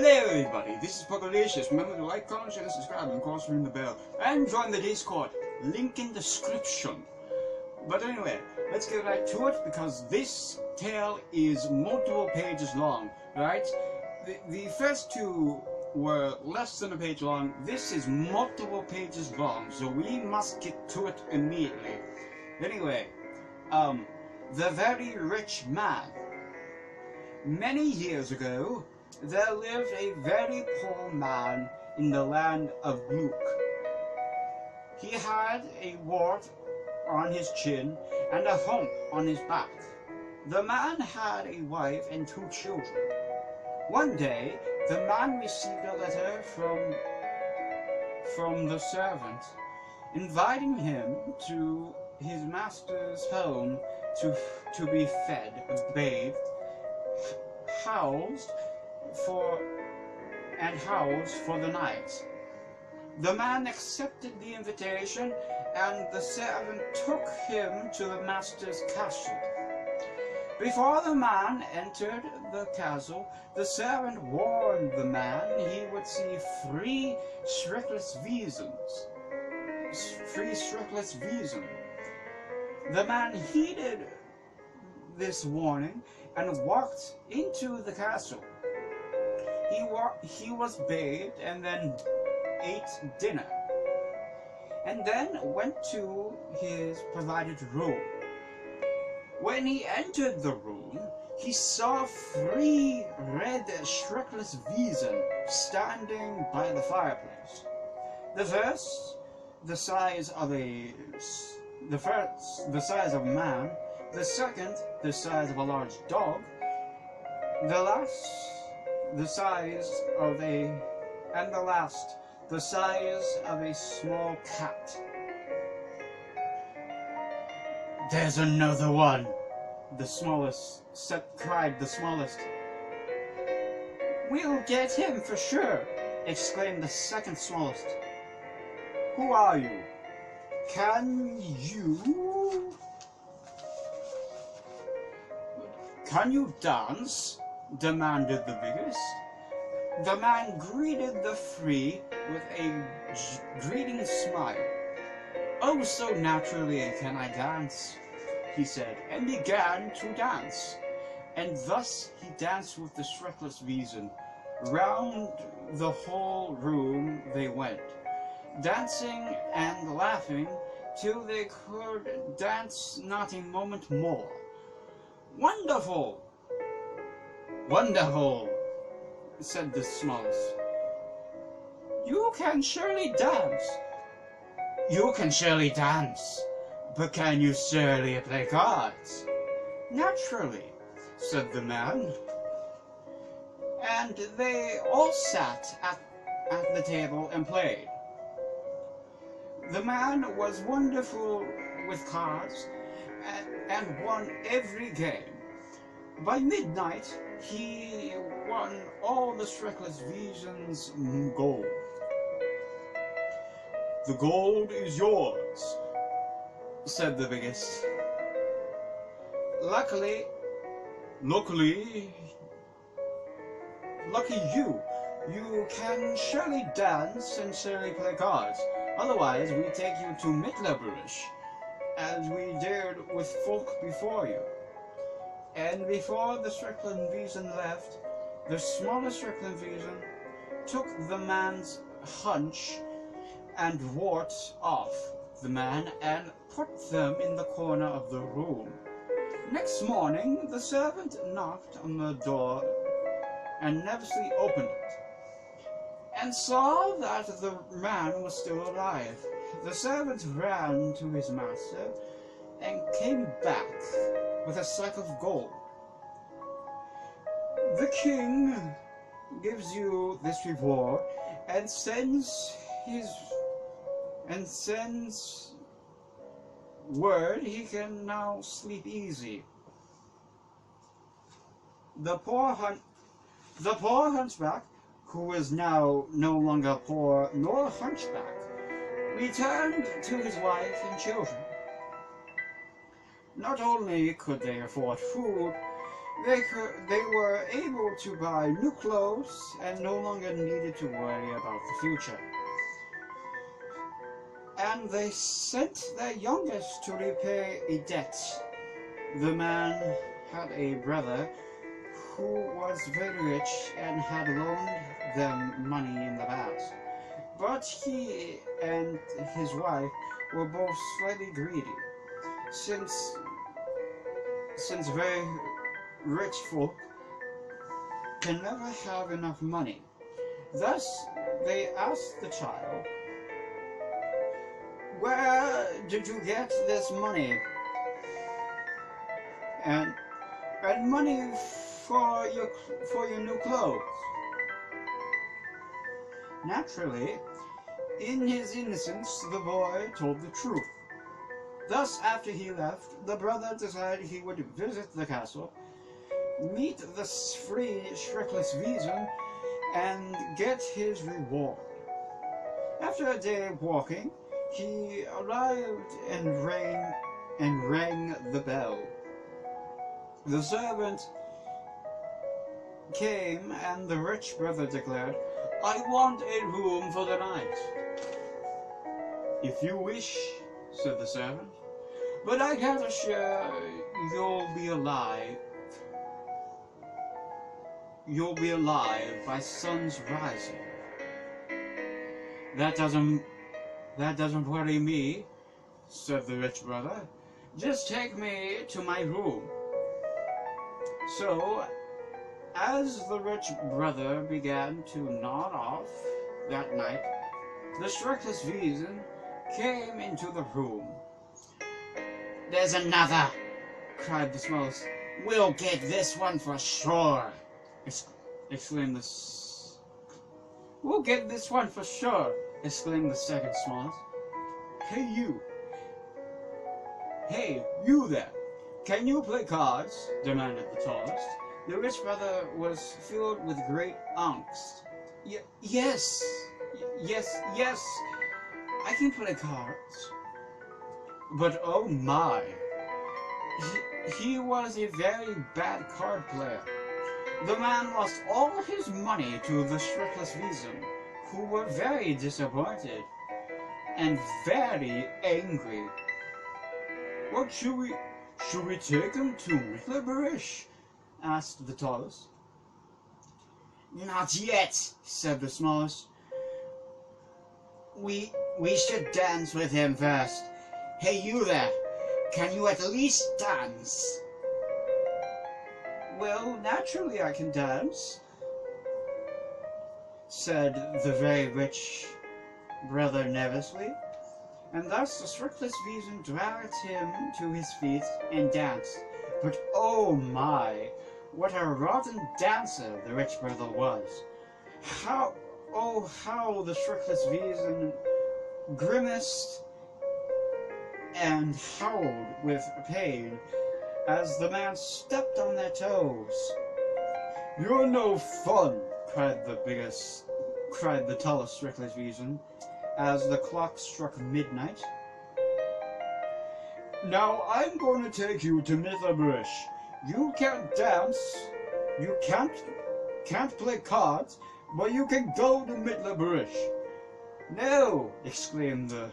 Hello everybody, this is Pugalshish. Remember to like, comment, share, subscribe, and of course ring the bell. And join the Discord. Link in description. But anyway, let's get right to it because this tale is multiple pages long, right? The first two were less than a page long. This is multiple pages long, so we must get to it immediately. Anyway, the very rich man. Many years ago, there lived a very poor man in the land of Gluck. He had a wart on his chin and a hump on his back. The man had a wife and 2 children. One day, the man received a letter from the servant, inviting him to his master's home to be fed, bathed, housed for the night. The man accepted the invitation, and the servant took him to the master's castle. Before the man entered the castle, the servant warned the man he would see 3 shirtless weasels. The man heeded this warning and walked into the castle. He was bathed and then ate dinner, and then went to his provided room. When he entered the room, he saw 3 red shirtless weasels standing by the fireplace. The first, the size of a man. The second, the size of a large dog. The last, the size of a small cat. "There's another one," cried the smallest. "We'll get him for sure," exclaimed the second smallest. "Who are you? Can you dance?" demanded the biggest. The man greeted the 3 with a greeting smile. "Oh, so naturally can I dance," he said, and began to dance. And thus he danced with the shirtless weasel. Round the whole room they went, dancing and laughing till they could dance not a moment more. "Wonderful! Wonderful!" said the smallest. "You can surely dance." "You can surely dance, but can you surely play cards?" "Naturally," said the man. And they all sat at the table and played. The man was wonderful with cards and won every game. By midnight, he won all the shirtless weasels' gold. "The gold is yours," said the biggest. Lucky you can surely dance and surely play cards. Otherwise, we take you to Mittlerbrush, as we dared with folk before you." And before the shirtless weasel left, the smallest shirtless weasel took the man's hunch and warts off the man and put them in the corner of the room. Next morning, the servant knocked on the door and nervously opened it, and saw that the man was still alive. The servant ran to his master and came back with a sack of gold. "The king gives you this reward and sends word he can now sleep easy." The poor hunchback, who was now no longer poor nor hunchback, returned to his wife and children. Not only could they afford food, they were able to buy new clothes and no longer needed to worry about the future. And they sent their youngest to repay a debt. The man had a brother who was very rich and had loaned them money in the past. But he and his wife were both slightly greedy, since very rich folk can never have enough money. Thus, they asked the child, "Where did you get this money? And money for your new clothes?" Naturally, in his innocence, the boy told the truth. Thus, after he left, the brother decided he would visit the castle, meet the free Shrekless Wiesen, and get his reward. After a day of walking, he arrived and rang the bell. The servant came, and the rich brother declared, "I want a room for the night." "If you wish," said the servant, "but I can't assure you'll be alive. You'll be alive by sun's rising." That doesn't worry me," said the rich brother. "Just take me to my room." So, as the rich brother began to nod off that night, the Shrekless Wiesen came into the room. "There's another!" cried the smallest. "We'll get this one for sure!" exclaimed the "We'll get this one for sure!" exclaimed the second smallest. "Hey you! Hey, you there! Can you play cards?" demanded the tallest. The rich brother was filled with great angst. Yes, I can play cards." But oh my, he was a very bad card player. The man lost all his money to the Shrekless Wiesen, who were very disappointed and very angry. "What should we take him to Mittelberish?" asked the tallest. "Not yet," said the smallest. We should dance with him first. Hey, you there, can you at least dance?" "Well, naturally I can dance," said the very rich brother nervously. And thus the Shrekless Wiesen dragged him to his feet and danced. But oh my, what a rotten dancer the rich brother was! How the Shrekless Wiesen grimaced and howled with pain as the man stepped on their toes. "You're no fun!" cried the tallest Shrekless Wiesen as the clock struck midnight. "Now I'm going to take you to Mittelberish. You can't dance, you can't play cards, but you can go to Mittelberish." No! exclaimed the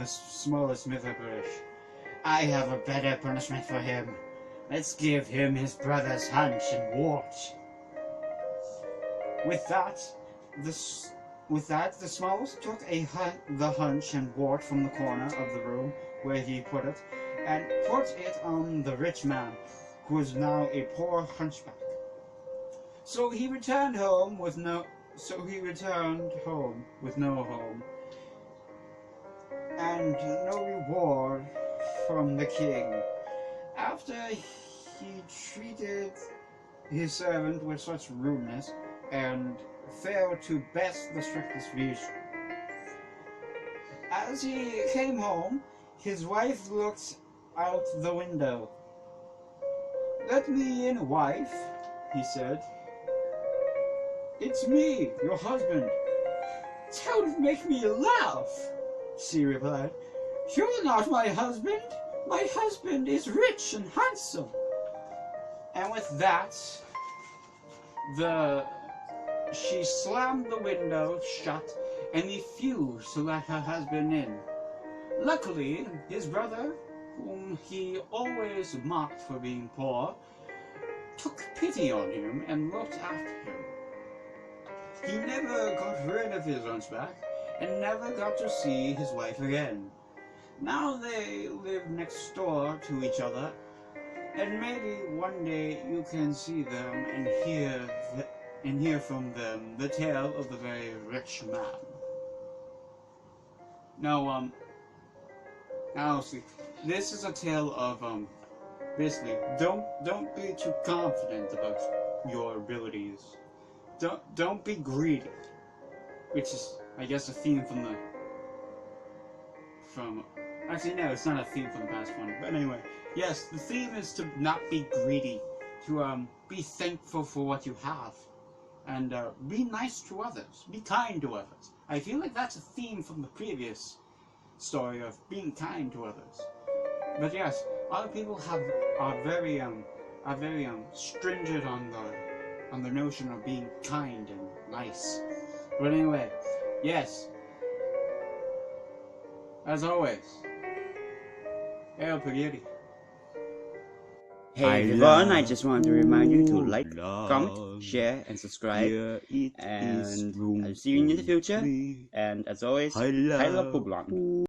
smallest Mittelberish. "I have a better punishment for him. Let's give him his brother's hunch and wart." With that, the smallest took the hunch and wart from the corner of the room where he put it, and put it on the rich man, who was now a poor hunchback. So he returned home with no home, and no reward from the king. After he treated his servant with such rudeness, and failed to best the Shrekless Wiesen. As he came home, his wife looked out the window. "Let me in, wife," he said. "It's me, your husband." "Don't make me laugh," she replied. "You're not my husband. My husband is rich and handsome." And with that, she slammed the window shut and refused to let her husband in. Luckily, his brother, whom he always mocked for being poor, took pity on him and looked after him. He never got rid of his hunchback and never got to see his wife again. Now they live next door to each other, and maybe one day you can see them and hear from them the tale of the very rich man. Now, honestly, this is a tale of basically don't be too confident about your abilities. Don't be greedy, which is, I guess, a theme from actually no, it's not a theme from the past one. But anyway, yes, the theme is to not be greedy, to be thankful for what you have, and be nice to others, be kind to others. I feel like that's a theme from the previous story of being kind to others. But yes, other people are very stringent on the notion of being kind and nice. But anyway, yes, as always, hail Pugalshish. Hey everyone, I just wanted to remind you to like, comment, share, and subscribe. And I'll see you in the future. And as always, I love Pugalshish.